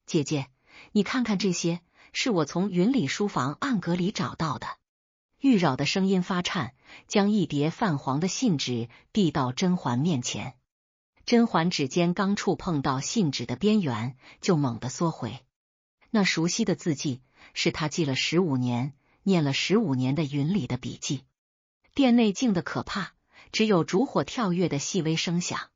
姐姐，你看看这些，是我从云里书房暗格里找到的。玉娆的声音发颤，将一叠泛黄的信纸递到甄嬛面前。甄嬛指尖刚触碰到信纸的边缘，就猛地缩回。那熟悉的字迹，是她记了15年、念了15年的云里的笔记。殿内静得可怕，只有烛火跳跃的细微声响。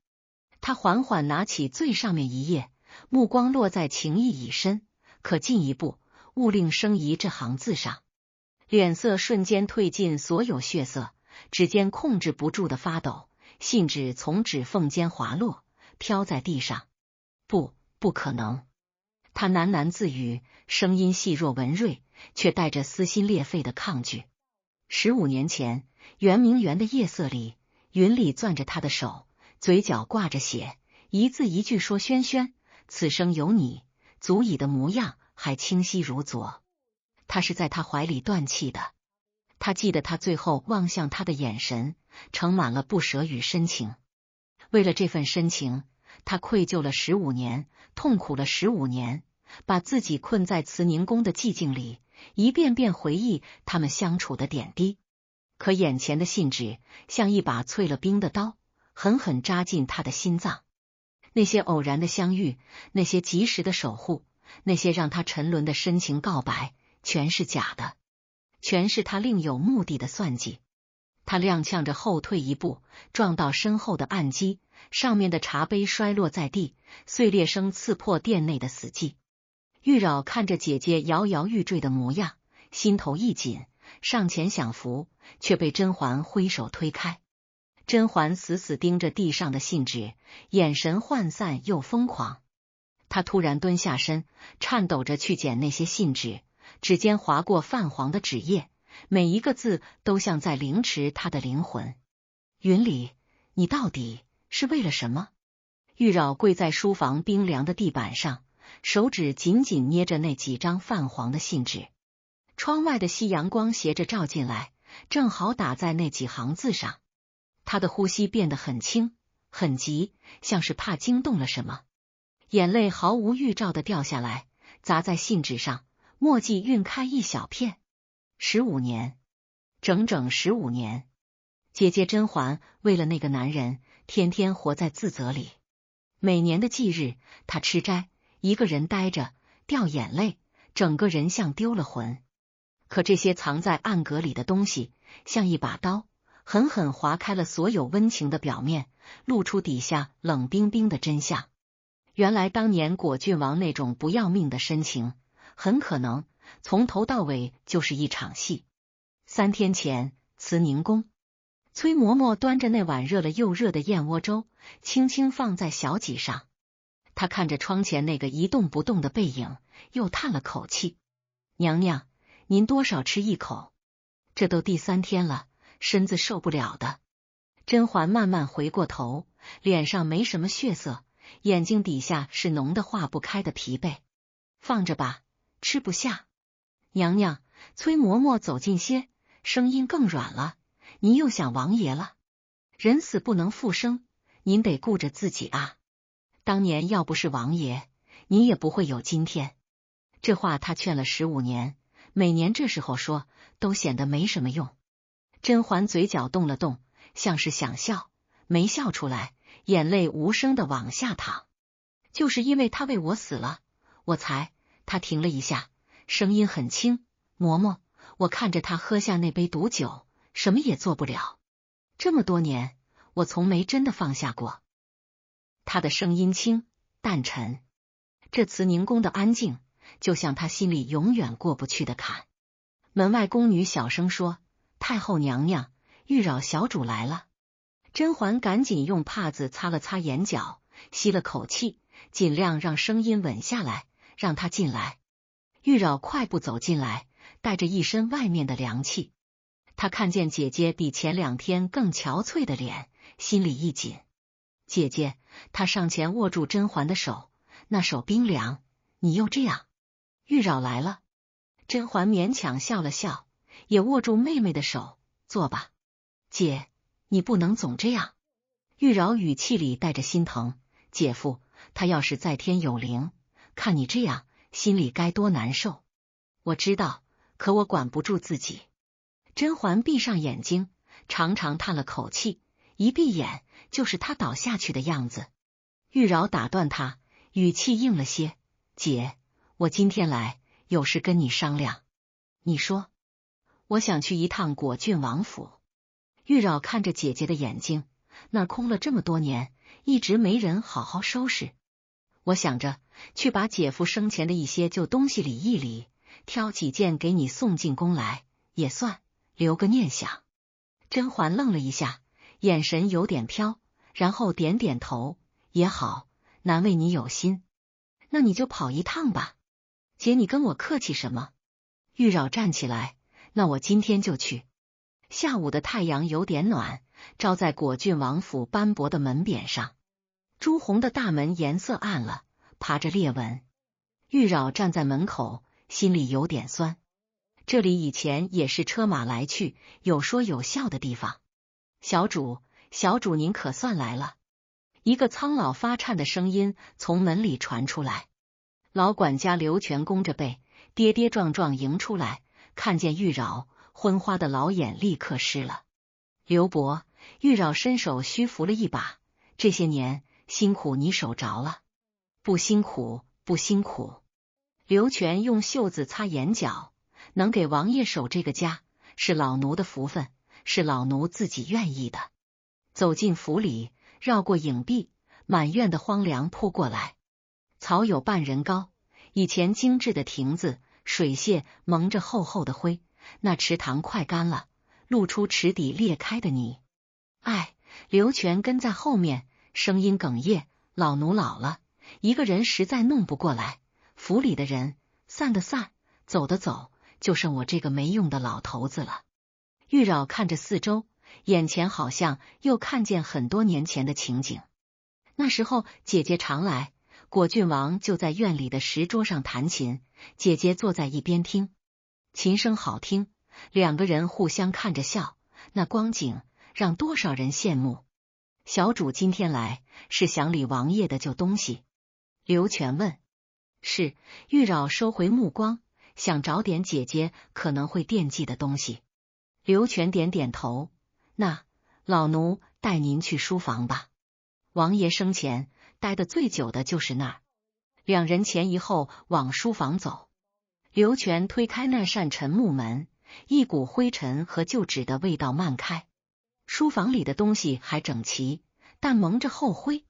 她缓缓拿起最上面一页，目光落在情意已深，可进一步，勿令生疑这行字上。脸色瞬间褪尽所有血色，指尖控制不住的发抖，信纸从指缝间滑落，飘在地上。不可能！他喃喃自语，声音细若文瑞，却带着撕心裂肺的抗拒。15年前，圆明园的夜色里，云里攥着他的手，嘴角挂着血，一字一句说：“轩轩，此生有你，足矣”的模样还清晰如昨。他是在他怀里断气的。他记得他最后望向他的眼神，盛满了不舍与深情。为了这份深情，他愧疚了15年，痛苦了15年，把自己困在慈宁宫的寂静里，一遍遍回忆他们相处的点滴。可眼前的信纸像一把淬了冰的刀，狠狠扎进他的心脏。那些偶然的相遇，那些及时的守护，那些让他沉沦的深情告白，全是假的，全是他另有目的的算计。他踉跄着后退一步，撞到身后的案几，上面的茶杯摔落在地，碎裂声刺破殿内的死寂。玉娆看着姐姐摇摇欲坠的模样，心头一紧，上前想扶，却被甄嬛挥手推开。甄嬛死死盯着地上的信纸，眼神涣散又疯狂。她突然蹲下身，颤抖着去捡那些信纸，指尖划过泛黄的纸页，每一个字都像在凌迟他的灵魂。云里，你到底是为了什么？玉娆跪在书房冰凉的地板上，手指紧紧捏着那几张泛黄的信纸。窗外的夕阳光斜着照进来，正好打在那几行字上。他的呼吸变得很轻很急，像是怕惊动了什么。眼泪毫无预兆的掉下来，砸在信纸上，墨迹晕开一小片。15年，整整15年。姐姐甄嬛为了那个男人，天天活在自责里。每年的忌日，她吃斋，一个人呆着，掉眼泪，整个人像丢了魂。可这些藏在暗格里的东西，像一把刀，狠狠划开了所有温情的表面，露出底下冷冰冰的真相。原来当年果郡王那种不要命的深情，很可能从头到尾就是一场戏。3天前，慈宁宫，崔嬷嬷端着那碗热了又热的燕窝粥，轻轻放在小几上。她看着窗前那个一动不动的背影，又叹了口气：“娘娘，您多少吃一口，这都第3天了，身子受不了的。”甄嬛慢慢回过头，脸上没什么血色，眼睛底下是浓得化不开的疲惫。“放着吧，吃不下。”“娘娘。”崔嬷嬷走近些，声音更软了：“您又想王爷了？人死不能复生，您得顾着自己啊。当年要不是王爷，您也不会有今天。”这话她劝了15年，每年这时候说，都显得没什么用。甄嬛嘴角动了动，像是想笑，没笑出来，眼泪无声的往下淌。“就是因为他为我死了，我才……”她停了一下，声音很轻：“嬷嬷，我看着他喝下那杯毒酒，什么也做不了。这么多年，我从没真的放下过。”他的声音轻淡沉，这慈宁宫的安静，就像他心里永远过不去的坎。门外宫女小声说：“太后娘娘，玉娆小主来了。”甄嬛赶紧用帕子擦了擦眼角，吸了口气，尽量让声音稳下来，让她进来。玉娆快步走进来，带着一身外面的凉气。她看见姐姐比前2天更憔悴的脸，心里一紧。“姐姐。”她上前握住甄嬛的手，那手冰凉。“你又这样。”“玉娆来了。”甄嬛勉强笑了笑，也握住妹妹的手：“坐吧。”“姐，你不能总这样。”玉娆语气里带着心疼：“姐夫，他要是在天有灵，看你这样，心里该多难受。我知道，可我管不住自己。甄嬛闭上眼睛，长长叹了口气，一闭眼就是她倒下去的样子。玉娆打断她，语气硬了些：“姐，我今天来有事跟你商量。”你说。我想去一趟果郡王府。玉娆看着姐姐的眼睛，那儿空了这么多年，一直没人好好收拾。我想着去把姐夫生前的一些旧东西理一理，挑几件给你送进宫来，也算留个念想。甄嬛愣了一下，眼神有点飘，然后点点头，也好，难为你有心。那你就跑一趟吧。姐，你跟我客气什么？玉娆站起来，那我今天就去。下午的太阳有点暖，照在果郡王府斑驳的门匾上，朱红的大门颜色暗了，爬着裂纹。玉娆站在门口，心里有点酸。这里以前也是车马来去，有说有笑的地方。小主，小主，您可算来了。一个苍老发颤的声音从门里传出来。老管家刘全弓着背，跌跌撞撞迎出来，看见玉娆，昏花的老眼立刻湿了。刘伯，玉娆伸手虚扶了一把，这些年辛苦你守着了。不辛苦，不辛苦。刘全用袖子擦眼角，能给王爷守这个家，是老奴的福分，是老奴自己愿意的。走进府里，绕过影壁，满院的荒凉扑过来。草有半人高，以前精致的亭子，水榭蒙着厚厚的灰，那池塘快干了，露出池底裂开的泥。哎，刘全跟在后面，声音哽咽：“老奴老了，一个人实在弄不过来。府里的人散的散，走的走，就剩我这个没用的老头子了。”玉娆看着四周，眼前好像又看见很多年前的情景。那时候姐姐常来，果郡王就在院里的石桌上弹琴，姐姐坐在一边听，琴声好听，两个人互相看着笑，那光景让多少人羡慕。小主今天来是想理王爷的旧东西？刘全问。是。玉娆收回目光，想找点姐姐可能会惦记的东西。刘全点点头，那老奴带您去书房吧。王爷生前待得最久的就是那儿。两人前一后往书房走。刘全推开那扇沉木门，一股灰尘和旧纸的味道漫开。书房里的东西还整齐，但蒙着厚灰。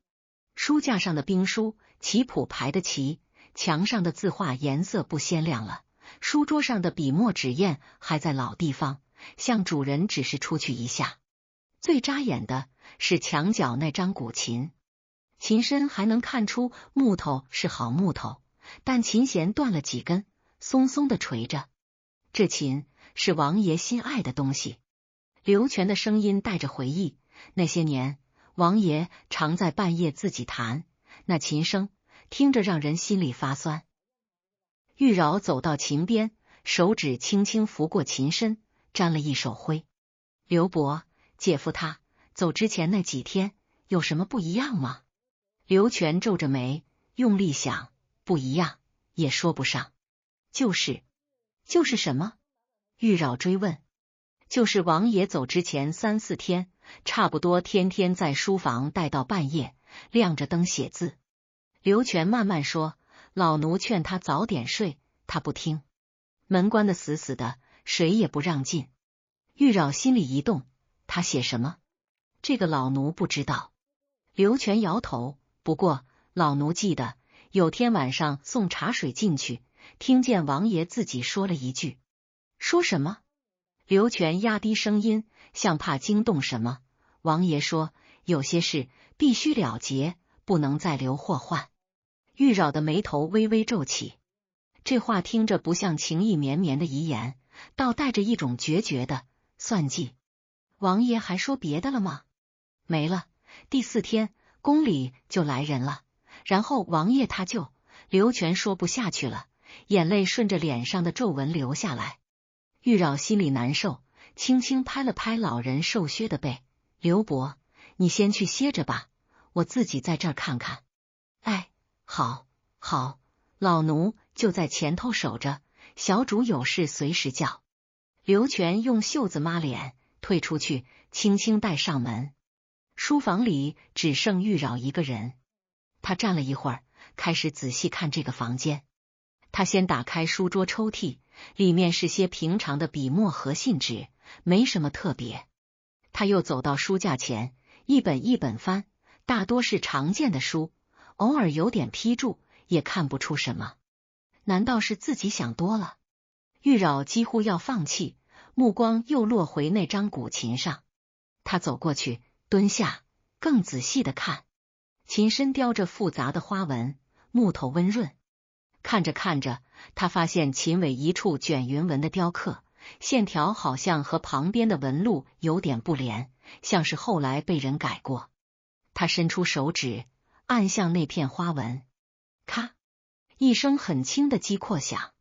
书架上的兵书棋谱排得齐，墙上的字画颜色不鲜亮了，书桌上的笔墨纸砚还在老地方，向主人指示出去一下。最扎眼的是墙角那张古琴，琴身还能看出木头是好木头，但琴弦断了几根，松松的垂着。这琴是王爷心爱的东西。刘全的声音带着回忆，那些年王爷常在半夜自己弹，那琴声听着让人心里发酸。玉娆走到琴边，手指轻轻拂过琴身，沾了一手灰。刘伯，姐夫他走之前那几天有什么不一样吗？刘全皱着眉，用力想，不一样也说不上。就是什么？玉娆追问。就是王爷走之前3、4天，差不多天天在书房待到半夜，亮着灯写字。刘全慢慢说，老奴劝他早点睡，他不听，门关得死死的，谁也不让进。玉娆心里一动，他写什么？这个老奴不知道。刘全摇头，不过老奴记得有天晚上送茶水进去，听见王爷自己说了一句。说什么？刘全压低声音，像怕惊动什么。王爷说，有些事必须了结，不能再留祸患。玉娆的眉头微微皱起，这话听着不像情意绵绵的遗言，倒带着一种决绝的算计。王爷还说别的了吗？没了。第4天宫里就来人了，然后王爷他就……刘全说不下去了，眼泪顺着脸上的皱纹流下来。玉娆心里难受，轻轻拍了拍老人瘦削的背。刘伯，你先去歇着吧，我自己在这儿看看。哎，好，好，老奴就在前头守着，小主有事随时叫。刘全用袖子抹脸，退出去，轻轻带上门。书房里只剩玉娆一个人，他站了一会儿，开始仔细看这个房间。他先打开书桌抽屉，里面是些平常的笔墨和信纸，没什么特别。他又走到书架前，一本一本翻，大多是常见的书，偶尔有点批注，也看不出什么。难道是自己想多了？玉娆几乎要放弃，目光又落回那张古琴上。他走过去，蹲下，更仔细的看。琴身雕着复杂的花纹，木头温润。看着看着，他发现琴尾一处卷云纹的雕刻，线条好像和旁边的纹路有点不连，像是后来被人改过。他伸出手指，按向那片花纹，咔，一声很轻的击扩响。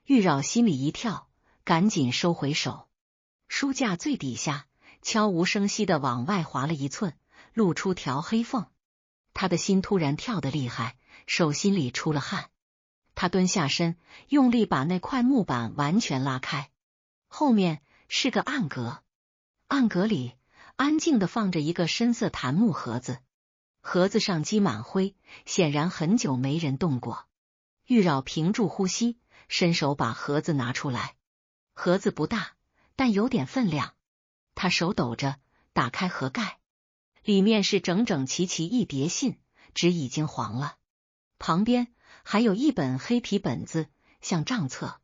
玉娆心里一跳，赶紧收回手。书架最底下，悄无声息地往外滑了一寸，露出条黑缝。他的心突然跳得厉害，手心里出了汗。他蹲下身，用力把那块木板完全拉开。后面是个暗格，暗格里安静地放着一个深色檀木盒子，盒子上积满灰，显然很久没人动过。玉娆屏住呼吸，伸手把盒子拿出来。盒子不大，但有点分量。他手抖着打开盒盖，里面是整整齐齐一叠信，纸已经黄了。旁边还有一本黑皮本子，像账册。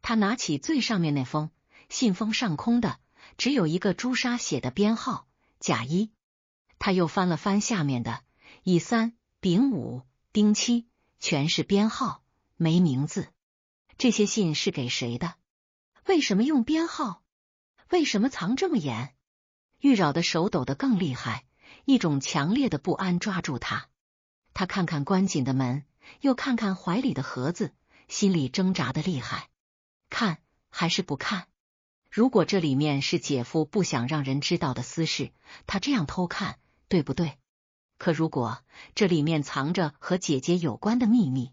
他拿起最上面那封，信封上空的，只有一个朱砂写的编号甲1。他又翻了翻下面的，乙3、丙5、丁7，全是编号，没名字。这些信是给谁的？为什么用编号？为什么藏这么严？玉娆的手抖得更厉害，一种强烈的不安抓住他。他看看关紧的门，又看看怀里的盒子，心里挣扎的厉害。看还是不看？如果这里面是姐夫不想让人知道的私事，他这样偷看，对不对？可如果这里面藏着和姐姐有关的秘密，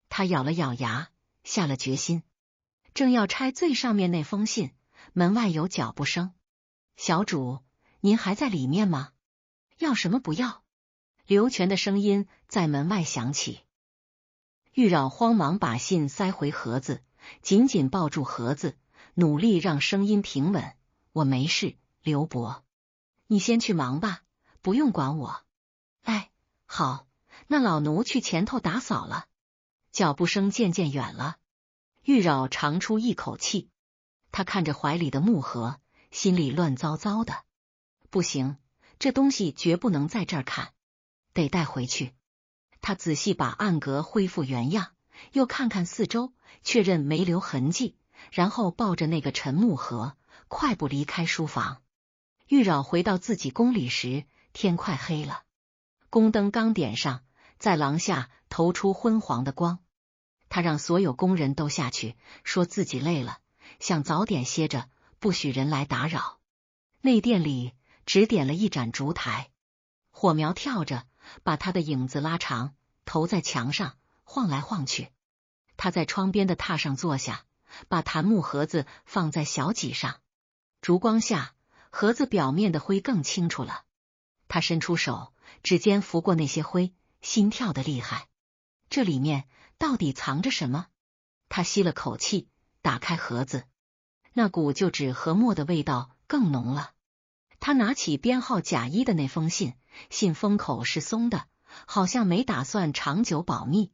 他咬了咬牙，下了决心。正要拆最上面那封信，门外有脚步声。小主，您还在里面吗？要什么不要？刘全的声音在门外响起。玉娆慌忙把信塞回盒子，紧紧抱住盒子，努力让声音平稳。我没事，刘伯，你先去忙吧，不用管我。哎，好，那老奴去前头打扫了。脚步声渐渐远了，玉娆长出一口气。她看着怀里的木盒，心里乱糟糟的。不行，这东西绝不能在这儿看，得带回去。他仔细把暗格恢复原样，又看看四周，确认没留痕迹，然后抱着那个沉木盒，快步离开书房。玉娆回到自己宫里时，天快黑了，宫灯刚点上，在廊下投出昏黄的光。他让所有工人都下去，说自己累了，想早点歇着，不许人来打扰。内殿里只点了一盏烛台，火苗跳着，把他的影子拉长，投在墙上，晃来晃去。他在窗边的榻上坐下，把檀木盒子放在小几上。烛光下，盒子表面的灰更清楚了。他伸出手，指尖拂过那些灰，心跳得厉害。这里面到底藏着什么？他吸了口气，打开盒子，那股就纸和墨的味道更浓了。他拿起编号甲1的那封信，信封口是松的，好像没打算长久保密。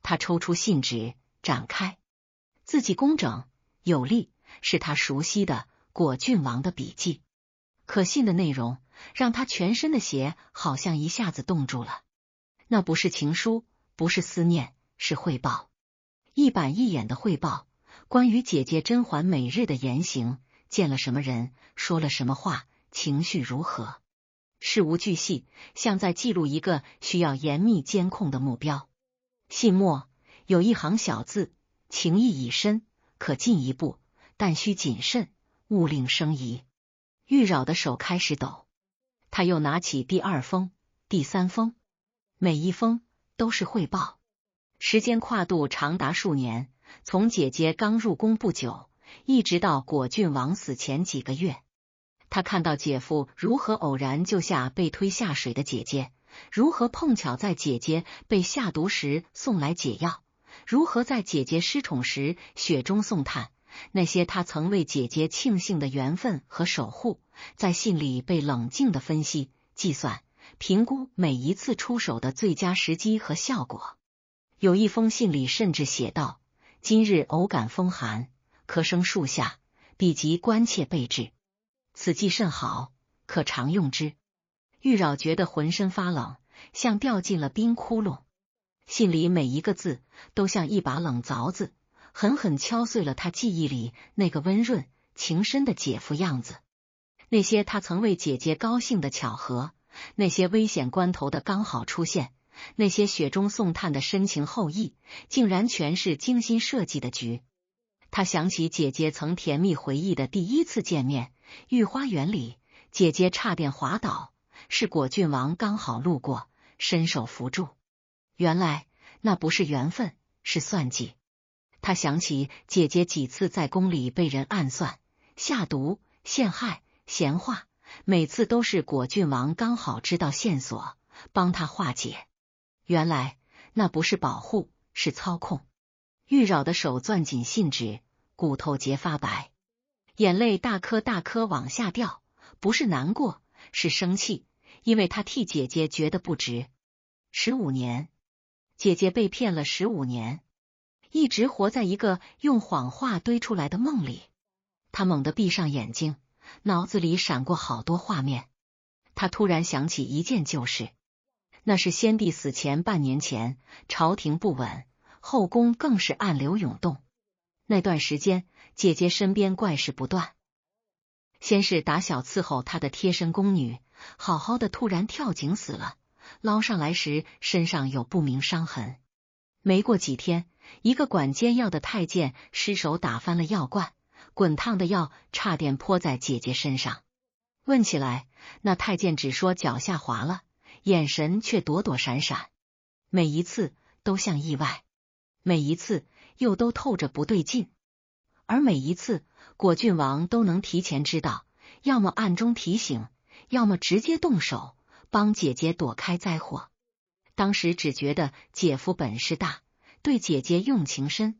他抽出信纸，展开，字迹工整有力，是他熟悉的果郡王的笔迹。可信的内容让他全身的血好像一下子冻住了。那不是情书，不是思念，是汇报，一板一眼的汇报，关于姐姐甄嬛每日的言行，见了什么人，说了什么话，情绪如何，事无巨细，像在记录一个需要严密监控的目标。信末有一行小字：情意已深，可进一步，但需谨慎，勿令生疑。玉娆的手开始抖，他又拿起第2封、第3封，每一封都是汇报。时间跨度长达数年，从姐姐刚入宫不久，一直到果郡王死前几个月。他看到姐夫如何偶然救下被推下水的姐姐，如何碰巧在姐姐被下毒时送来解药，如何在姐姐失宠时雪中送炭。那些他曾为姐姐庆幸的缘分和守护，在信里被冷静地分析、计算、评估每一次出手的最佳时机和效果。有一封信里甚至写道：今日偶感风寒，咳生树下，必即关切备至。此计甚好，可常用之。玉娆觉得浑身发冷，像掉进了冰窟窿。信里每一个字都像一把冷凿子，狠狠敲碎了他记忆里那个温润情深的姐夫样子。那些他曾为姐姐高兴的巧合，那些危险关头的刚好出现，那些雪中送炭的深情厚谊，竟然全是精心设计的局。他想起姐姐曾甜蜜回忆的第一次见面，御花园里，姐姐差点滑倒，是果郡王刚好路过，伸手扶住。原来那不是缘分，是算计。他想起姐姐几次在宫里被人暗算、下毒、陷害、闲话，每次都是果郡王刚好知道线索，帮他化解。原来那不是保护，是操控。玉娆的手攥紧信纸，骨头节发白，眼泪大颗大颗往下掉，不是难过，是生气，因为他替姐姐觉得不值。15年，姐姐被骗了15年，一直活在一个用谎话堆出来的梦里。他猛地闭上眼睛，脑子里闪过好多画面。他突然想起一件旧事，那是先帝死前半年前，朝廷不稳，后宫更是暗流涌动。那段时间，姐姐身边怪事不断。先是打小伺候她的贴身宫女，好好的突然跳井死了，捞上来时身上有不明伤痕。没过几天，一个管煎药的太监失手打翻了药罐，滚烫的药差点泼在姐姐身上。问起来，那太监只说脚下滑了，眼神却躲躲闪闪。每一次都像意外，每一次又都透着不对劲，而每一次果郡王都能提前知道，要么暗中提醒，要么直接动手帮姐姐躲开灾祸。当时只觉得姐夫本事大，对姐姐用情深。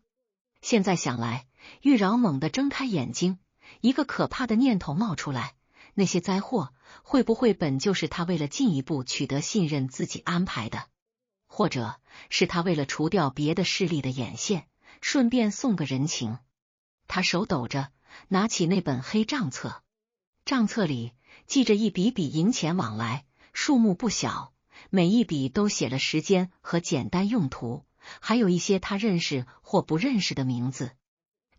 现在想来，玉娆猛地睁开眼睛，一个可怕的念头冒出来，那些灾祸会不会本就是他为了进一步取得信任自己安排的？或者是他为了除掉别的势力的眼线，顺便送个人情。他手抖着拿起那本黑账册，账册里记着一笔笔银钱往来，数目不小，每一笔都写了时间和简单用途，还有一些他认识或不认识的名字。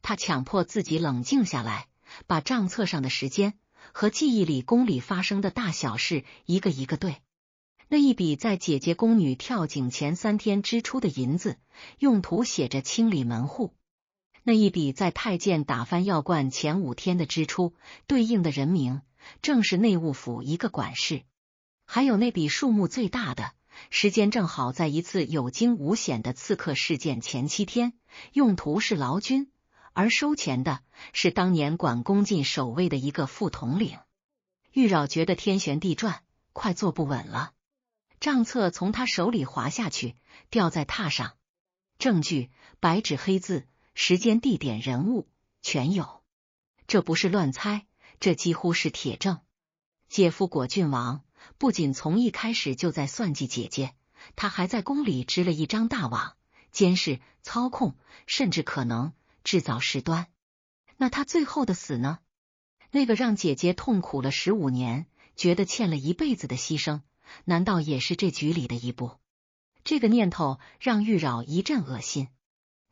他强迫自己冷静下来，把账册上的时间和记忆里宫里发生的大小事一个一个对。那一笔在姐姐宫女跳井前3天支出的银子，用途写着清理门户；那一笔在太监打翻药罐前5天的支出，对应的人名正是内务府一个管事。还有那笔数目最大的，时间正好在一次有惊无险的刺客事件前7天，用途是劳军，而收钱的是当年管宫禁守卫的一个副统领。玉娆觉得天旋地转，快坐不稳了。账册从他手里滑下去，掉在榻上。证据白纸黑字，时间地点人物全有。这不是乱猜，这几乎是铁证。姐夫果郡王不仅从一开始就在算计姐姐，他还在宫里织了一张大网，监视、操控，甚至可能制造事端。那他最后的死呢？那个让姐姐痛苦了15年，觉得欠了一辈子的牺牲，难道也是这局里的一步？这个念头让玉娆一阵恶心。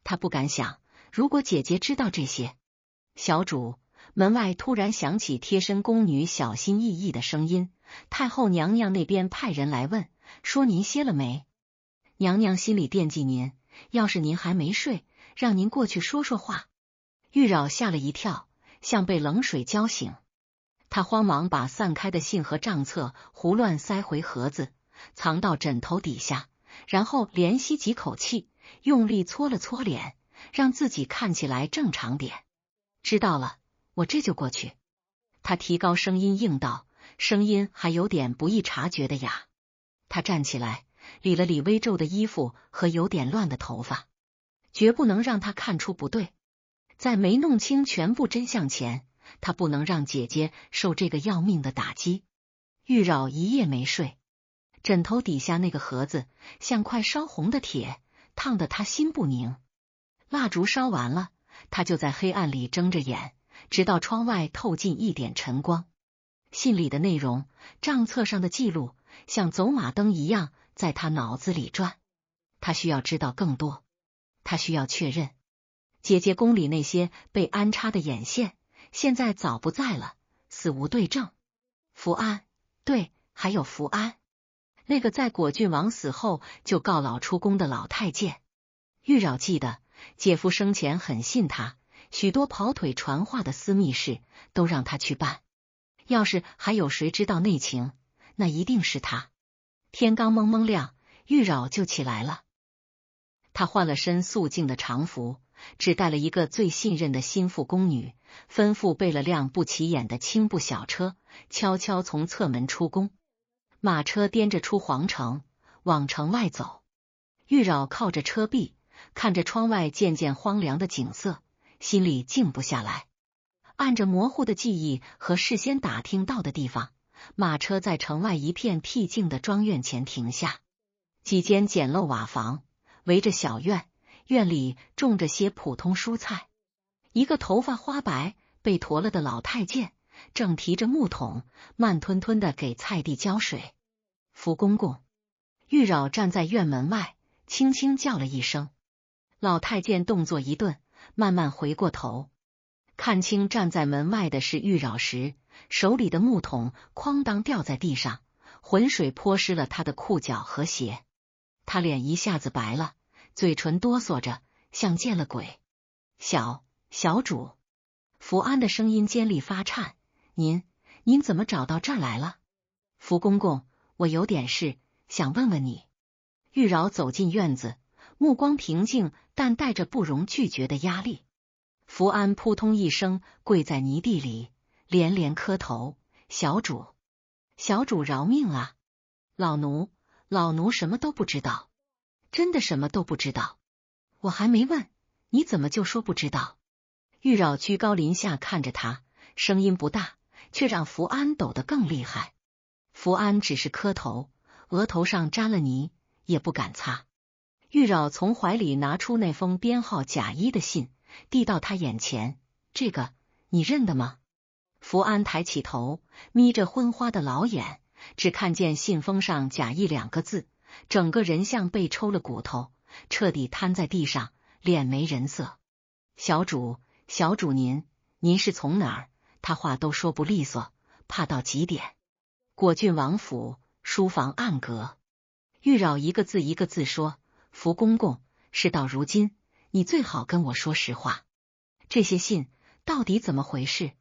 她不敢想，如果姐姐知道这些。小主，门外突然响起贴身宫女小心翼翼的声音，太后娘娘那边派人来问，说您歇了没？娘娘心里惦记您，要是您还没睡，让您过去说说话。玉娆吓了一跳，像被冷水浇醒。她慌忙把散开的信和账册胡乱塞回盒子，藏到枕头底下，然后连吸几口气，用力搓了搓脸，让自己看起来正常点。知道了，我这就过去。他提高声音应道，声音还有点不易察觉的哑。他站起来，理了理微皱的衣服和有点乱的头发，绝不能让他看出不对。在没弄清全部真相前，他不能让姐姐受这个要命的打击。玉娆一夜没睡，枕头底下那个盒子像块烧红的铁，烫得他心不宁。蜡烛烧完了，他就在黑暗里睁着眼，直到窗外透进一点晨光。信里的内容，账册上的记录，像走马灯一样在他脑子里转。他需要知道更多，他需要确认姐姐宫里那些被安插的眼线，现在早不在了，死无对证。福安，对，还有福安，那个在果郡王死后就告老出宫的老太监。玉娆记得姐夫生前很信他，许多跑腿传话的私密事都让他去办。要是还有谁知道内情，那一定是他。天刚蒙蒙亮，玉娆就起来了。他换了身素净的常服，只带了一个最信任的心腹宫女，吩咐备了辆不起眼的青布小车，悄悄从侧门出宫。马车颠着出皇城，往城外走。玉娆靠着车壁，看着窗外渐渐荒凉的景色，心里静不下来。按着模糊的记忆和事先打听到的地方，马车在城外一片僻静的庄院前停下。几间简陋瓦房围着小院，院里种着些普通蔬菜。一个头发花白、被驼了的老太监正提着木桶，慢吞吞地给菜地浇水。福公公。玉娆站在院门外，轻轻叫了一声。老太监动作一顿，慢慢回过头，看清站在门外的是玉娆时，手里的木桶哐当掉在地上，浑水泼湿了他的裤脚和鞋。他脸一下子白了，嘴唇哆嗦着，像见了鬼。小主。福安的声音尖利发颤，您怎么找到这儿来了？福公公，我有点事想问问你。玉娆走进院子，目光平静，但带着不容拒绝的压力。福安扑通一声跪在泥地里，连连磕头：小主饶命啊！老奴什么都不知道，真的什么都不知道。我还没问，你怎么就说不知道？玉娆居高临下看着他，声音不大，却让福安抖得更厉害。福安只是磕头，额头上沾了泥，也不敢擦。玉娆从怀里拿出那封编号贾一的信，递到他眼前：这个你认得吗？福安抬起头，眯着昏花的老眼，只看见信封上贾一2个字，整个人像被抽了骨头，彻底瘫在地上，脸没人色。小主您是从哪儿？他话都说不利索，怕到极点。果郡王府书房暗阁。玉娆一个字一个字说：福公公，事到如今，你最好跟我说实话，这些信到底怎么回事？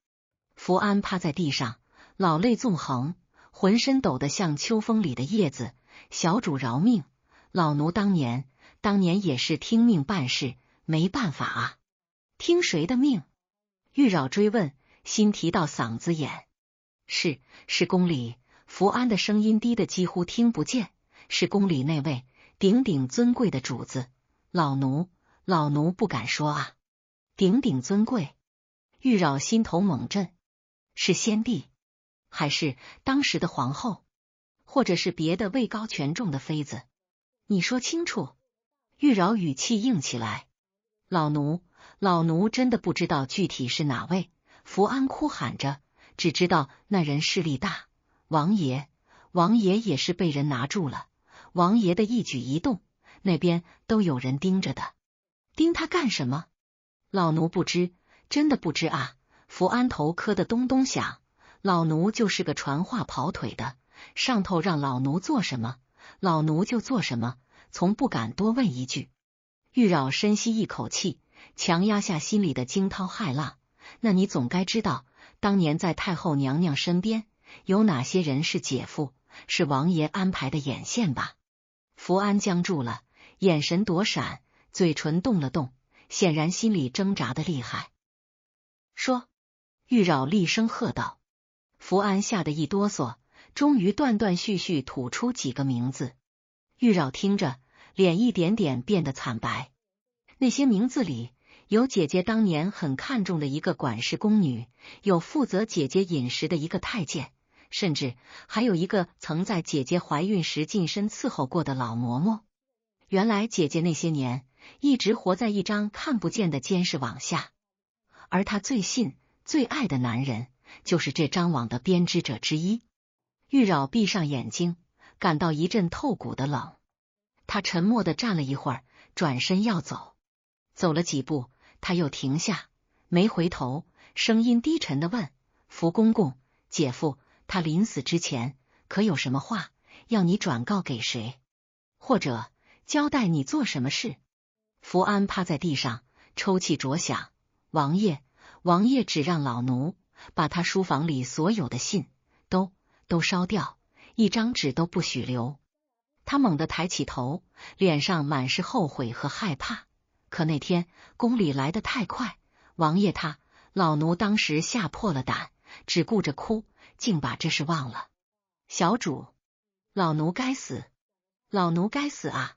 福安趴在地上，老泪纵横，浑身抖得像秋风里的叶子。小主饶命，老奴当年也是听命办事，没办法啊。听谁的命？玉娆追问，心提到嗓子眼。是宫里。福安的声音低得几乎听不见，是宫里那位鼎鼎尊贵的主子。老奴不敢说啊。鼎鼎尊贵。玉娆心头猛震，是先帝，还是当时的皇后，或者是别的位高权重的妃子？你说清楚。玉娆语气硬起来。老奴真的不知道具体是哪位。福安哭喊着，只知道那人势力大，王爷也是被人拿住了。王爷的一举一动，那边都有人盯着的。盯他干什么？老奴不知，真的不知啊。福安头磕得咚咚响。老奴就是个传话跑腿的，上头让老奴做什么，老奴就做什么，从不敢多问一句。玉娆深吸一口气，强压下心里的惊涛骇浪。那你总该知道，当年在太后娘娘身边有哪些人是姐夫，是王爷安排的眼线吧？福安僵住了，眼神躲闪，嘴唇动了动，显然心里挣扎的厉害。说！玉娆厉声喝道。福安吓得一哆嗦，终于断断续续吐出几个名字。玉娆听着，脸一点点变得惨白。那些名字里有姐姐当年很看重的一个管事宫女，有负责姐姐饮食的一个太监，甚至还有一个曾在姐姐怀孕时近身伺候过的老嬷嬷。原来姐姐那些年一直活在一张看不见的监视网下，而她最信最爱的男人就是这张网的编织者之一。玉娆闭上眼睛，感到一阵透骨的冷。她沉默地站了一会儿，转身要走。走了几步，她又停下，没回头，声音低沉地问：福公公，姐夫他临死之前可有什么话要你转告给谁，或者交代你做什么事？福安趴在地上抽泣着想：王爷只让老奴把他书房里所有的信都烧掉，一张纸都不许留。他猛地抬起头，脸上满是后悔和害怕。可那天宫里来得太快，王爷老奴当时吓破了胆，只顾着哭，竟把这事忘了。小主，老奴该死，老奴该死啊！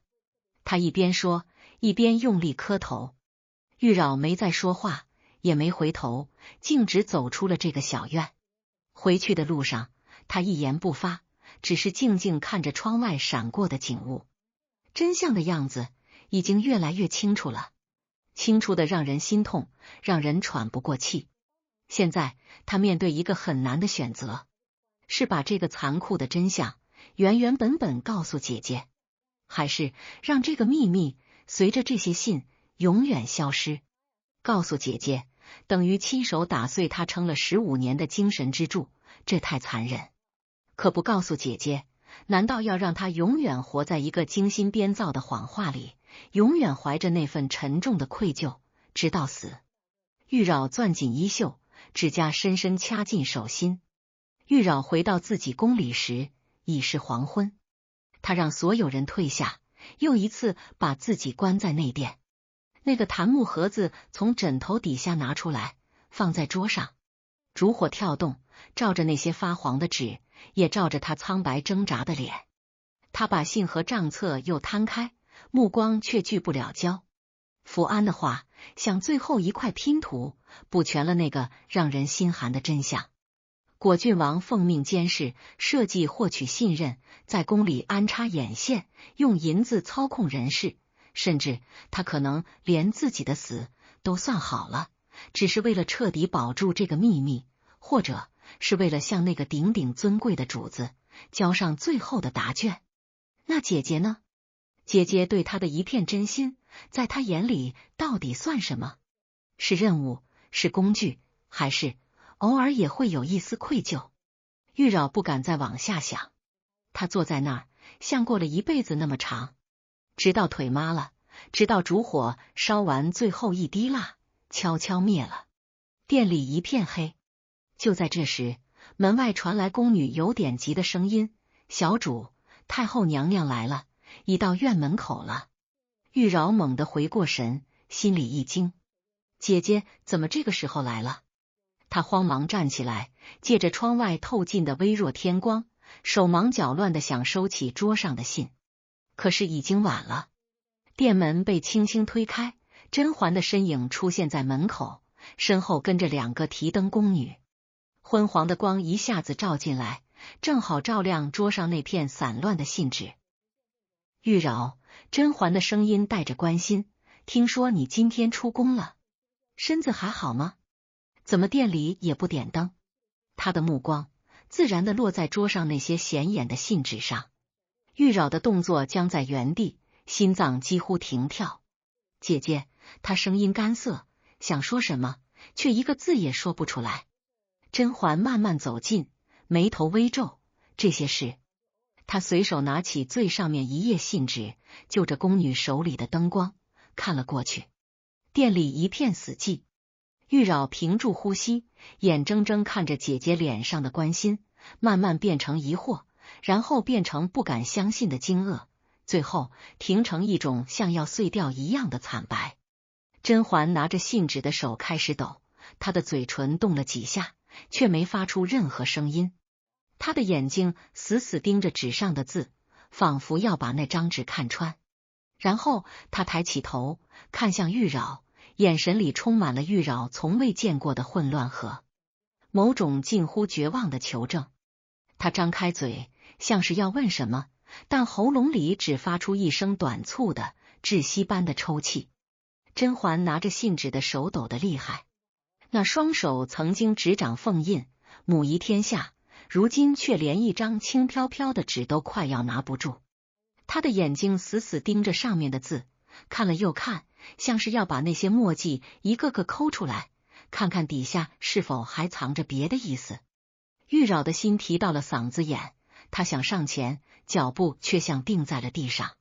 他一边说，一边用力磕头。玉娆没再说话，也没回头，径直走出了这个小院。回去的路上，他一言不发，只是静静看着窗外闪过的景物。真相的样子已经越来越清楚了，清楚的让人心痛，让人喘不过气。现在他面对一个很难的选择，是把这个残酷的真相原原本本告诉姐姐，还是让这个秘密随着这些信永远消失？告诉姐姐，等于亲手打碎她撑了15年的精神支柱，这太残忍。可不告诉姐姐，难道要让她永远活在一个精心编造的谎话里，永远怀着那份沉重的愧疚，直到死？玉娆攥紧衣袖，指甲深深掐进手心。玉娆回到自己宫里时，已是黄昏。她让所有人退下，又一次把自己关在内殿。那个檀木盒子从枕头底下拿出来，放在桌上。烛火跳动，照着那些发黄的纸，也照着他苍白挣扎的脸。他把信和账册又摊开，目光却聚不了焦。福安的话像最后一块拼图，补全了那个让人心寒的真相。果郡王奉命监视，设计获取信任，在宫里安插眼线，用银子操控人事，甚至他可能连自己的死都算好了，只是为了彻底保住这个秘密，或者是为了向那个鼎鼎尊贵的主子交上最后的答卷。那姐姐呢？姐姐对他的一片真心，在他眼里到底算什么？是任务，是工具，还是偶尔也会有一丝愧疚？玉娆不敢再往下想，她坐在那儿，像过了一辈子那么长，直到腿麻了，直到烛火烧完最后一滴蜡，悄悄灭了。店里一片黑。就在这时，门外传来宫女有点急的声音：小主，太后娘娘来了，已到院门口了。玉娆猛地回过神，心里一惊，姐姐怎么这个时候来了？她慌忙站起来，借着窗外透进的微弱天光，手忙脚乱地想收起桌上的信，可是已经晚了。店门被轻轻推开，甄嬛的身影出现在门口，身后跟着2个提灯宫女。昏黄的光一下子照进来，正好照亮桌上那片散乱的信纸。玉娆，甄嬛的声音带着关心，听说你今天出宫了，身子还好吗？怎么店里也不点灯？她的目光自然地落在桌上那些显眼的信纸上。玉娆的动作僵在原地，心脏几乎停跳。姐姐，她声音干涩，想说什么，却一个字也说不出来。甄嬛慢慢走近，眉头微皱，这些事。她随手拿起最上面一页信纸，就着宫女手里的灯光看了过去。店里一片死寂。玉娆屏住呼吸，眼睁睁看着姐姐脸上的关心慢慢变成疑惑，然后变成不敢相信的惊愕。最后停成一种像要碎掉一样的惨白。甄嬛拿着信纸的手开始抖，她的嘴唇动了几下，却没发出任何声音。她的眼睛死死盯着纸上的字，仿佛要把那张纸看穿。然后她抬起头，看向玉娆，眼神里充满了玉娆从未见过的混乱和某种近乎绝望的求证。她张开嘴，像是要问什么，但喉咙里只发出一声短促的窒息般的抽泣。甄嬛拿着信纸的手抖得厉害，那双手曾经执掌凤印，母仪天下，如今却连一张轻飘飘的纸都快要拿不住。她的眼睛死死盯着上面的字，看了又看，像是要把那些墨迹一个个抠出来，看看底下是否还藏着别的意思。玉娆的心提到了嗓子眼，她想上前，脚步却像定在了地上。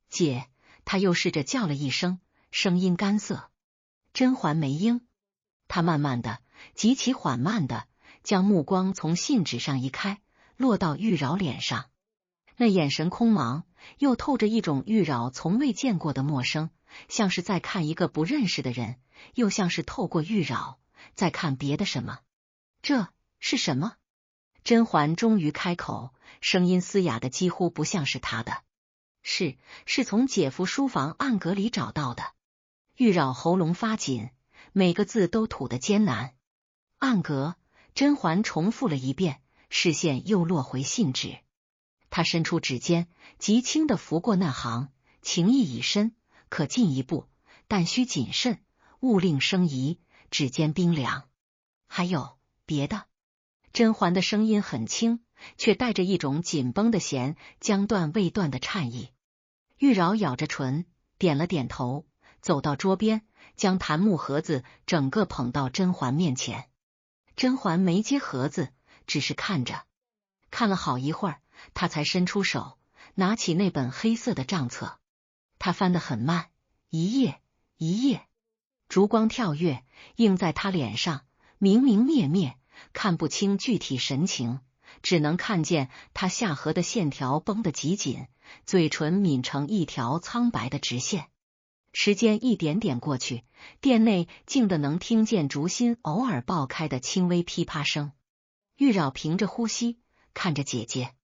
姐，她又试着叫了一声，声音干涩。甄嬛没应，她慢慢的，极其缓慢的将目光从信纸上移开，落到玉娆脸上。那眼神空茫，又透着一种玉娆从未见过的陌生，像是在看一个不认识的人，又像是透过玉娆在看别的什么。这是什么？甄嬛终于开口，声音嘶哑的几乎不像是她的。是从姐夫书房暗格里找到的。玉娆喉咙发紧，每个字都吐得艰难。暗格，甄嬛重复了一遍，视线又落回信纸。她伸出指尖，极轻地拂过那行，情意已深，可进一步，但需谨慎，勿令生疑，指尖冰凉。还有别的？甄嬛的声音很轻，却带着一种紧绷的弦将断未断的颤意。玉娆咬着唇，点了点头，走到桌边，将檀木盒子整个捧到甄嬛面前。甄嬛没接盒子，只是看着，看了好一会儿，她才伸出手，拿起那本黑色的账册。她翻得很慢，一页一页，烛光跳跃，映在她脸上，明明灭灭，看不清具体神情，只能看见她下颌的线条绷得极紧，嘴唇抿成一条苍白的直线。时间一点点过去，殿内静得能听见烛芯偶尔爆开的轻微噼啪声。玉娆凭着呼吸看着姐姐，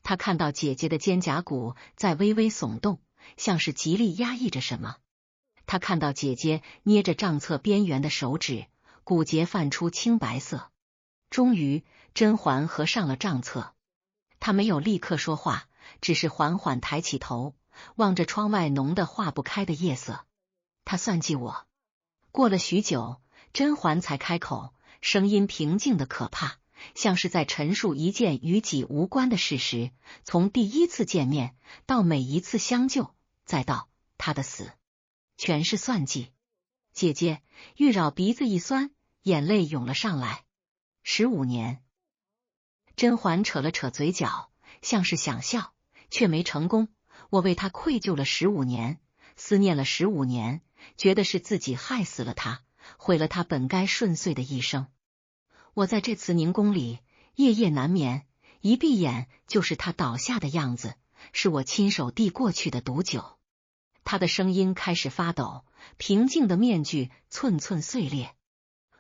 她看到姐姐的肩胛骨在微微耸动，像是极力压抑着什么。她看到姐姐捏着账册边缘的手指，骨节泛出青白色。终于，甄嬛合上了账册。她没有立刻说话，只是缓缓抬起头，望着窗外浓得化不开的夜色。她算计我。过了许久，甄嬛才开口，声音平静的可怕，像是在陈述一件与己无关的事实，从第一次见面到每一次相救，再到他的死，全是算计。姐姐，玉娆鼻子一酸，眼泪涌了上来。15年。甄嬛扯了扯嘴角，像是想笑，却没成功。我为他愧疚了15年，思念了15年，觉得是自己害死了他，毁了他本该顺遂的一生。我在这慈宁宫里夜夜难眠，一闭眼就是他倒下的样子，是我亲手递过去的毒酒。他的声音开始发抖，平静的面具寸寸碎裂。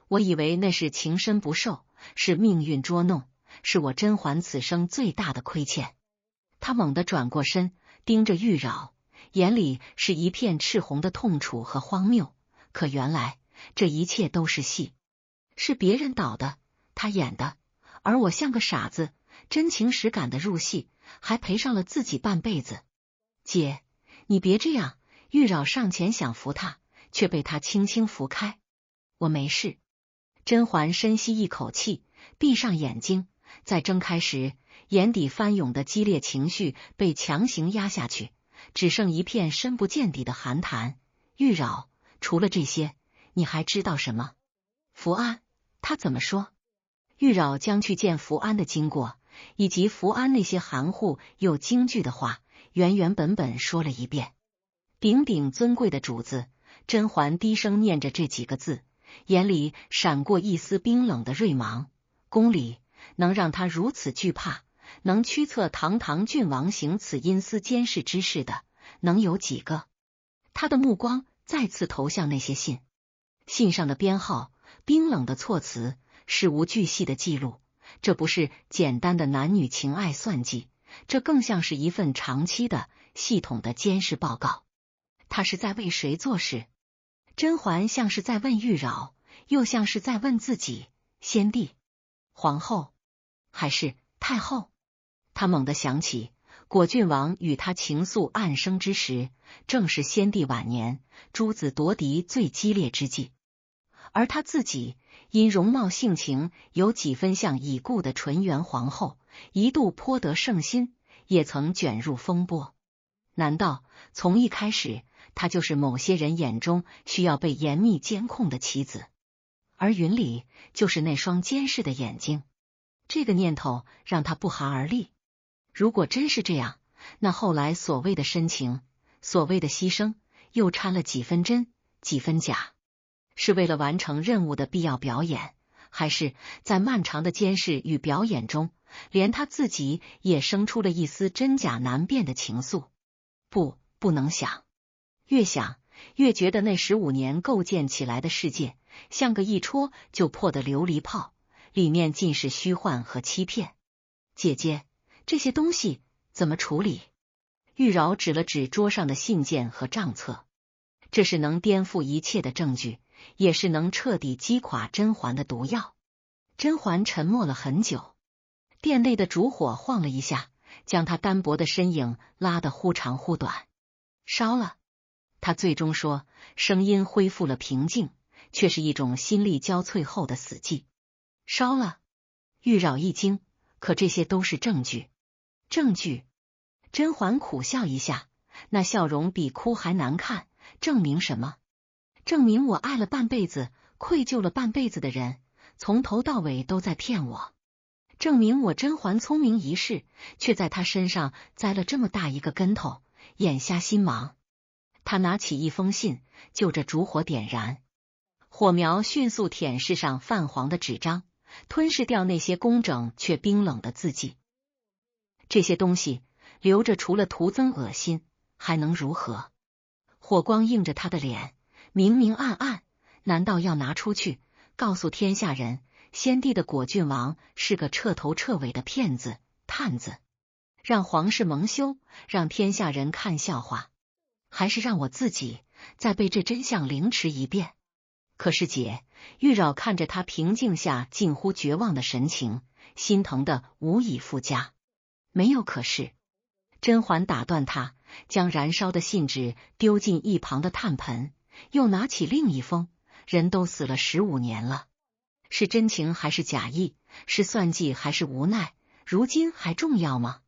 我以为那是情深不寿，是命运捉弄，是我甄嬛此生最大的亏欠。他猛地转过身，盯着玉娆，眼里是一片赤红的痛楚和荒谬。可原来这一切都是戏，是别人导的，他演的，而我像个傻子，真情实感的入戏，还赔上了自己半辈子。姐，你别这样。玉娆上前想扶他，却被他轻轻扶开。我没事。甄嬛深吸一口气，闭上眼睛，再睁开时，眼底翻涌的激烈情绪被强行压下去，只剩一片深不见底的寒潭。玉娆，除了这些，你还知道什么？福安，他怎么说？玉娆将去见福安的经过，以及福安那些含糊又惊惧的话，原原本本说了一遍。鼎鼎尊贵的主子，甄嬛低声念着这几个字，眼里闪过一丝冰冷的锐芒。宫里能让他如此惧怕，能驱策堂堂郡王行此阴私监视之事的，能有几个？他的目光再次投向那些信，信上的编号、冰冷的措辞、事无巨细的记录，这不是简单的男女情爱算计，这更像是一份长期的、系统的监视报告。他是在为谁做事？甄嬛像是在问玉娆，又像是在问自己：先帝、皇后，还是太后？他猛地想起，果郡王与他情愫暗生之时，正是先帝晚年诸子夺嫡最激烈之际，而他自己因容貌性情有几分像已故的纯元皇后，一度颇得圣心，也曾卷入风波。难道从一开始，她就是某些人眼中需要被严密监控的棋子，而云里就是那双监视的眼睛？这个念头让他不寒而栗。如果真是这样，那后来所谓的深情，所谓的牺牲，又掺了几分真，几分假？是为了完成任务的必要表演，还是在漫长的监视与表演中，连他自己也生出了一丝真假难辨的情愫？不能想。越想越觉得那15年构建起来的世界，像个一戳就破的琉璃泡，里面尽是虚幻和欺骗。姐姐，这些东西怎么处理？玉娆指了指桌上的信件和账册，这是能颠覆一切的证据，也是能彻底击垮甄嬛的毒药。甄嬛沉默了很久，殿内的烛火晃了一下，将她单薄的身影拉得忽长忽短。烧了，她最终说，声音恢复了平静，却是一种心力交瘁后的死寂。烧了。玉娆一惊，可这些都是证据。证据？甄嬛苦笑一下，那笑容比哭还难看。证明什么？证明我爱了半辈子，愧疚了半辈子的人，从头到尾都在骗我。证明我甄嬛聪明一世，却在他身上栽了这么大一个跟头，眼瞎心盲。他拿起一封信，就着烛火点燃，火苗迅速舔舐上泛黄的纸张，吞噬掉那些工整却冰冷的字迹。这些东西留着，除了徒增恶心，还能如何？火光映着他的脸，明明暗暗，难道要拿出去告诉天下人，先帝的果郡王是个彻头彻尾的骗子、探子，让皇室蒙羞，让天下人看笑话？还是让我自己再被这真相凌迟一遍？可是姐，玉娆看着他平静下近乎绝望的神情，心疼的无以复加。没有可是。甄嬛打断他，将燃烧的信纸丢进一旁的炭盆，又拿起另一封。人都死了15年了，是真情还是假意？是算计还是无奈？如今还重要吗？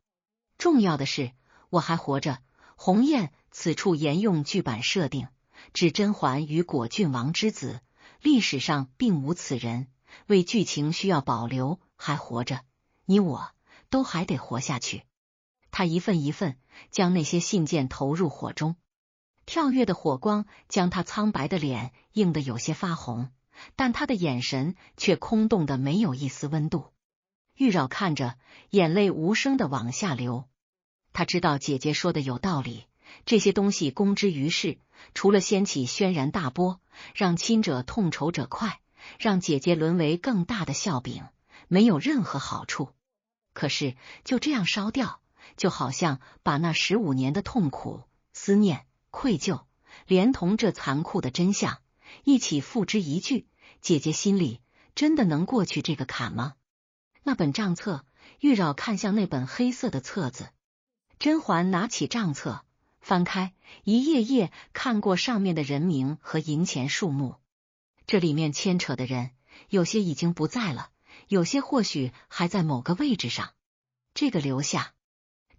重要的是我还活着。鸿雁此处沿用剧版设定，指甄嬛与果郡王之子，历史上并无此人，为剧情需要保留，还活着，你我都还得活下去。他一份一份将那些信件投入火中，跳跃的火光将他苍白的脸映得有些发红，但他的眼神却空洞的没有一丝温度。玉娆看着，眼泪无声的往下流。他知道姐姐说的有道理，这些东西公之于世，除了掀起轩然大波，让亲者痛仇者快，让姐姐沦为更大的笑柄，没有任何好处。可是就这样烧掉，就好像把那15年的痛苦、思念、愧疚，连同这残酷的真相一起付之一炬，姐姐心里真的能过去这个坎吗？那本账册，玉娆看向那本黑色的册子。甄嬛拿起账册，翻开，一页页看过上面的人名和银钱数目。这里面牵扯的人，有些已经不在了，有些或许还在某个位置上。这个留下。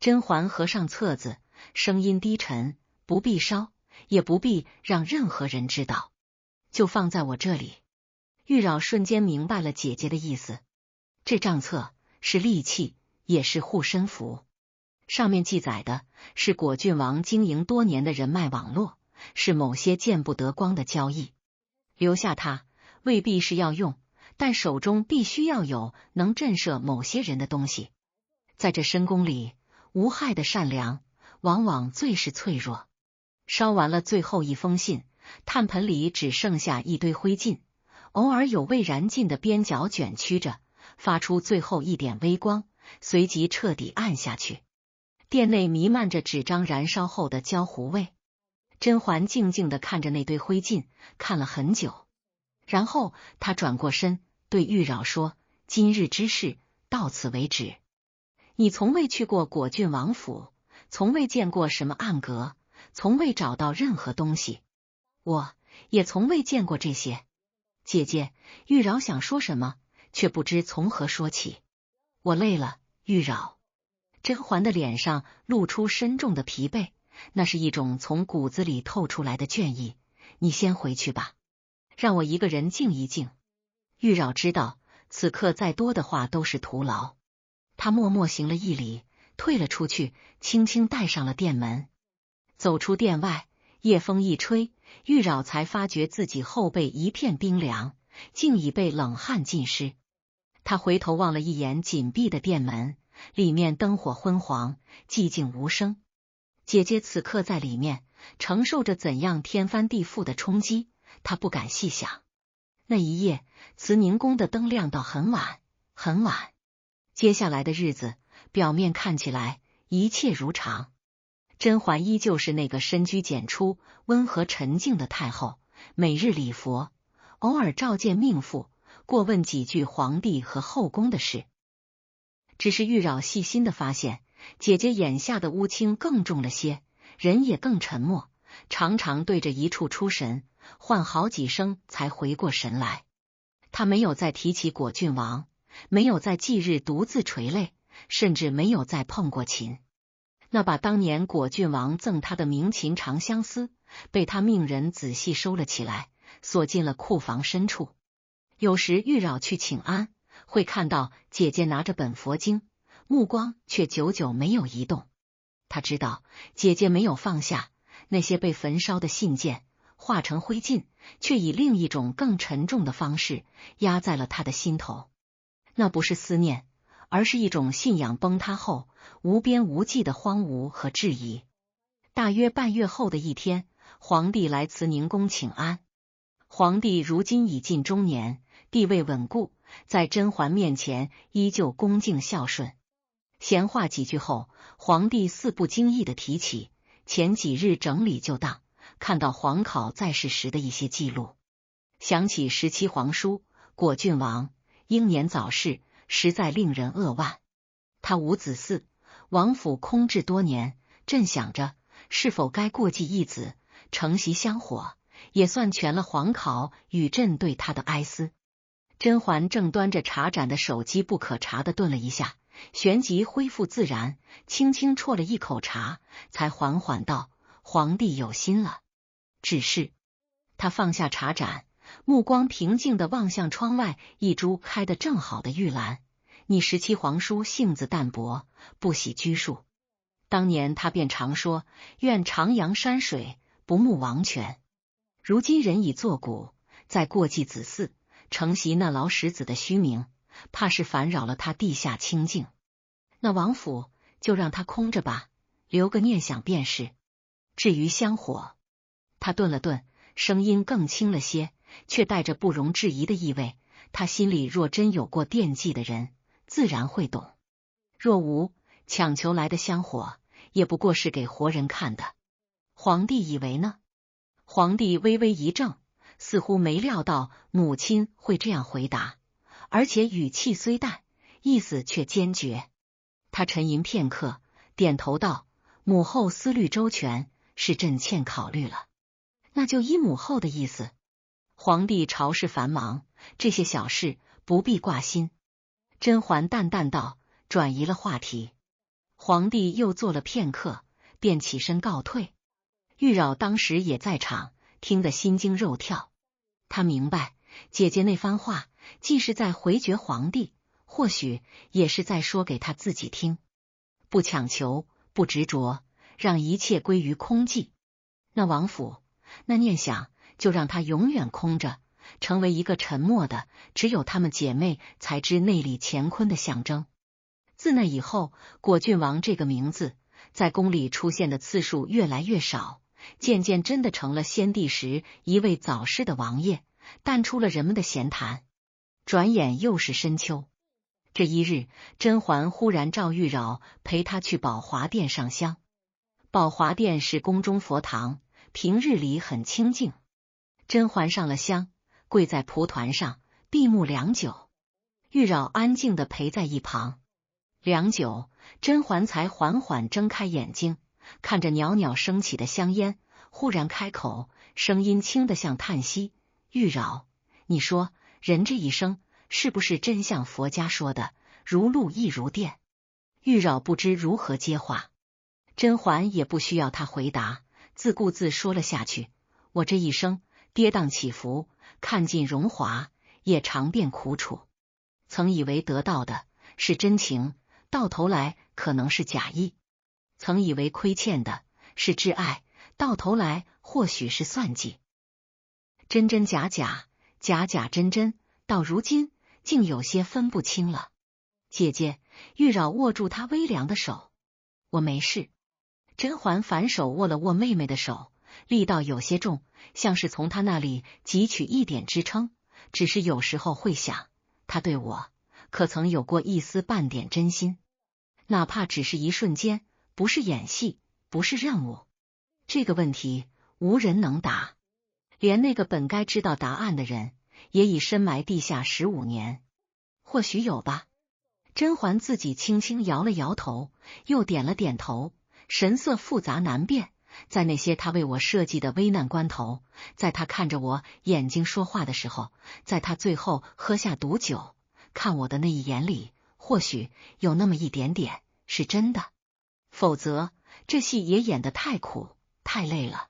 甄嬛合上册子，声音低沉，不必烧，也不必让任何人知道，就放在我这里。玉娆瞬间明白了姐姐的意思。这账册是利器，也是护身符。上面记载的是果郡王经营多年的人脉网络，是某些见不得光的交易。留下它未必是要用，但手中必须要有能震慑某些人的东西。在这深宫里，无害的善良往往最是脆弱。烧完了最后一封信，炭盆里只剩下一堆灰烬，偶尔有未燃尽的边角卷曲着，发出最后一点微光，随即彻底暗下去。殿内弥漫着纸张燃烧后的焦糊味。甄嬛静静地看着那堆灰烬，看了很久，然后她转过身对玉娆说：“今日之事到此为止。你从未去过果郡王府，从未见过什么暗阁，从未找到任何东西，我也从未见过这些。姐姐。”玉娆想说什么，却不知从何说起。我累了，玉娆。甄嬛的脸上露出深重的疲惫，那是一种从骨子里透出来的倦意。你先回去吧，让我一个人静一静。玉娆知道此刻再多的话都是徒劳，她默默行了一礼，退了出去，轻轻带上了殿门。走出殿外，夜风一吹，玉娆才发觉自己后背一片冰凉，竟已被冷汗浸湿。她回头望了一眼紧闭的殿门，里面灯火昏黄，寂静无声。姐姐此刻在里面承受着怎样天翻地覆的冲击，她不敢细想。那一夜，慈宁宫的灯亮到很晚很晚。接下来的日子，表面看起来一切如常。甄嬛依旧是那个深居简出、温和沉静的太后，每日礼佛，偶尔召见命妇，过问几句皇帝和后宫的事。只是玉娆细心的发现，姐姐眼下的乌青更重了些，人也更沉默，常常对着一处出神，唤好几声才回过神来。她没有再提起果郡王，没有在忌日独自垂泪，甚至没有再碰过琴。那把当年果郡王赠他的名琴长相思，被他命人仔细收了起来，锁进了库房深处。有时玉娆去请安，会看到姐姐拿着本佛经，目光却久久没有移动。他知道姐姐没有放下那些被焚烧的信件，化成灰烬，却以另一种更沉重的方式压在了他的心头。那不是思念，而是一种信仰崩塌后无边无际的荒芜和质疑。大约半月后的一天，皇帝来慈宁宫请安。皇帝如今已近中年，地位稳固，在甄嬛面前依旧恭敬孝顺。闲话几句后，皇帝似不经意地提起前几日整理旧档，看到皇考在世时的一些记录，想起17皇叔果郡王英年早逝，实在令人扼腕。他无子嗣，王府空置多年，朕想着是否该过继一子，承袭香火，也算全了皇考与朕对他的哀思。甄嬛正端着茶盏的手机不可察地顿了一下，旋即恢复自然，轻轻啜了一口茶，才缓缓道：“皇帝有心了。只是……”他放下茶盏，目光平静地望向窗外一株开得正好的玉兰。你17皇叔性子淡薄，不喜拘束，当年他便常说愿徜徉山水，不慕王权。如今人已作古，再过继子嗣，承袭那老史子的虚名，怕是烦扰了他地下清静。那王府就让他空着吧，留个念想便是。至于香火……他顿了顿，声音更轻了些，却带着不容置疑的意味。他心里若真有过惦记的人，自然会懂。若无，强求来的香火，也不过是给活人看的。皇帝以为呢？皇帝微微一怔，似乎没料到母亲会这样回答，而且语气虽淡，意思却坚决。他沉吟片刻，点头道：“母后思虑周全，是朕欠考虑了。”那就依母后的意思。皇帝朝事繁忙，这些小事不必挂心。甄嬛淡淡道，转移了话题。皇帝又坐了片刻，便起身告退。玉娆当时也在场，听得心惊肉跳。她明白，姐姐那番话既是在回绝皇帝，或许也是在说给她自己听。不强求，不执着，让一切归于空寂。那王府，那念想，就让它永远空着，成为一个沉默的，只有她们姐妹才知内里乾坤的象征。自那以后，果郡王这个名字在宫里出现的次数越来越少，渐渐真的成了先帝时一位早逝的王爷，淡出了人们的闲谈。转眼又是深秋，这一日，甄嬛忽然召玉娆陪她去宝华殿上香。宝华殿是宫中佛堂，平日里很清静。甄嬛上了香，跪在蒲团上，闭目良久。玉娆安静地陪在一旁。良久，甄嬛才缓缓睁开眼睛，看着袅袅升起的香烟，忽然开口，声音轻得像叹息：“玉娆，你说人这一生是不是真像佛家说的如露亦如电？”玉娆不知如何接话，甄嬛也不需要她回答，自顾自说了下去：“我这一生跌宕起伏，看尽荣华，也尝遍苦楚。曾以为得到的是真情，到头来可能是假意；曾以为亏欠的是挚爱，到头来或许是算计。真真假假，假假真真，到如今竟有些分不清了。”姐姐，玉娆握住她微凉的手：“我没事。”甄嬛反手握了握妹妹的手，力道有些重，像是从她那里汲取一点支撑。只是有时候会想，她对我可曾有过一丝半点真心？哪怕只是一瞬间，不是演戏，不是任务。这个问题无人能答，连那个本该知道答案的人也已深埋地下15年。或许有吧。甄嬛自己轻轻摇了摇头，又点了点头，神色复杂难辨。在那些他为我设计的危难关头，在他看着我眼睛说话的时候，在他最后喝下毒酒看我的那一眼里，或许有那么一点点是真的，否则这戏也演得太苦太累了。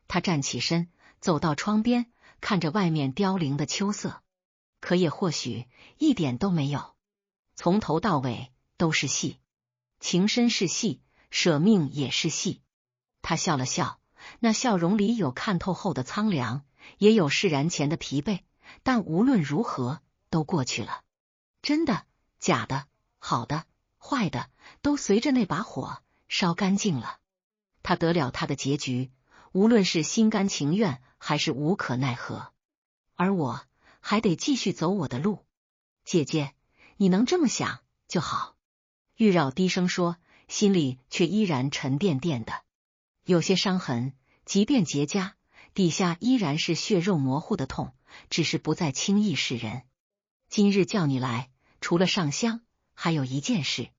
他站起身，走到窗边，看着外面凋零的秋色。可也或许一点都没有，从头到尾都是戏，情深是戏，舍命也是戏。他笑了笑，那笑容里有看透后的苍凉，也有释然前的疲惫，但无论如何都过去了。真的、假的、好的、坏的，都随着那把火烧干净了。他得了他的结局，无论是心甘情愿还是无可奈何，而我还得继续走我的路。姐姐，你能这么想就好。玉娆低声说，心里却依然沉甸甸的。有些伤痕，即便结痂，底下依然是血肉模糊的痛，只是不再轻易示人。今日叫你来，除了上香，还有一件事。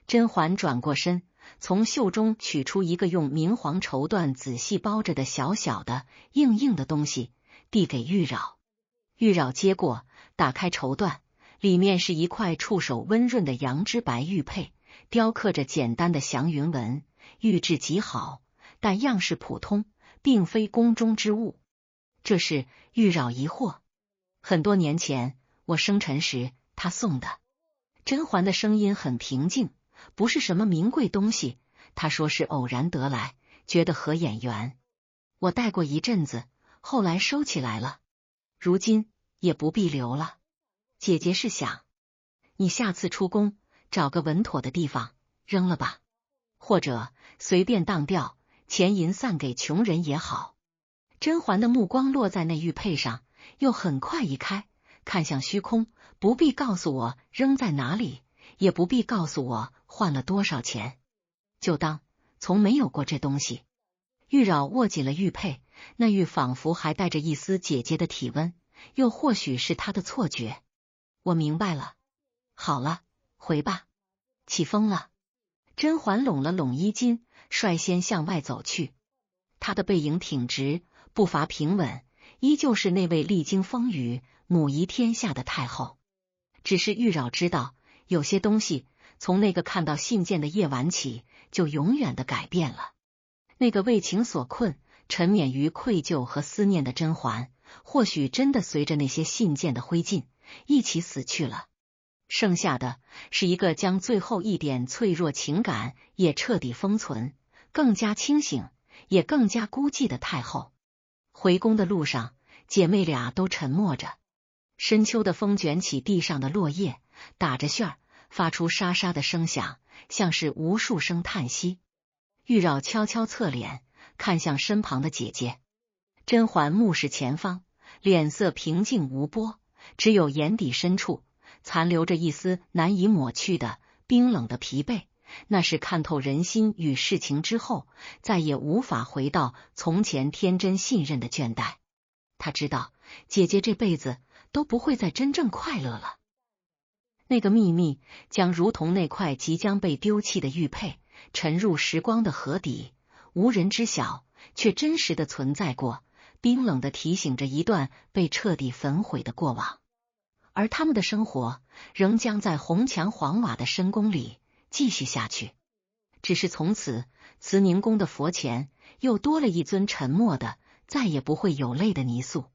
甄嬛转过身，从袖中取出一个用明黄绸缎仔细包着的小小的、硬硬的东西，递给玉娆。玉娆接过，打开绸缎，里面是一块触手温润的羊脂白玉佩，雕刻着简单的祥云纹，玉质极好，但样式普通，并非宫中之物。这是玉娆疑惑。很多年前我生辰时他送的。甄嬛的声音很平静，不是什么名贵东西，她说是偶然得来，觉得合眼缘。我戴过一阵子，后来收起来了，如今也不必留了。姐姐是想，你下次出宫找个稳妥的地方扔了吧，或者随便当掉，钱银散给穷人也好。甄嬛的目光落在那玉佩上，又很快移开，看向虚空。不必告诉我扔在哪里，也不必告诉我换了多少钱，就当从没有过这东西。玉娆握紧了玉佩，那玉仿佛还带着一丝姐姐的体温，又或许是她的错觉。我明白了。好了，回吧。起风了。甄嬛拢了拢衣襟，率先向外走去。她的背影挺直，步伐平稳，依旧是那位历经风雨、母仪天下的太后。只是玉娆知道，有些东西从那个看到信件的夜晚起，就永远的改变了。那个为情所困、沉湎于愧疚和思念的甄嬛，或许真的随着那些信件的灰烬一起死去了。剩下的是一个将最后一点脆弱情感也彻底封存，更加清醒，也更加孤寂的太后。回宫的路上，姐妹俩都沉默着。深秋的风卷起地上的落叶，打着旋儿，发出沙沙的声响，像是无数声叹息。玉娆悄悄侧脸，看向身旁的姐姐。甄嬛目视前方，脸色平静无波，只有眼底深处残留着一丝难以抹去的冰冷的疲惫。那是看透人心与事情之后，再也无法回到从前天真信任的倦怠。他知道，姐姐这辈子都不会再真正快乐了。那个秘密将如同那块即将被丢弃的玉佩，沉入时光的河底，无人知晓，却真实的存在过，冰冷的提醒着一段被彻底焚毁的过往。而他们的生活仍将在红墙黄瓦的深宫里继续下去，只是从此慈宁宫的佛前又多了一尊沉默的再也不会有泪的泥塑。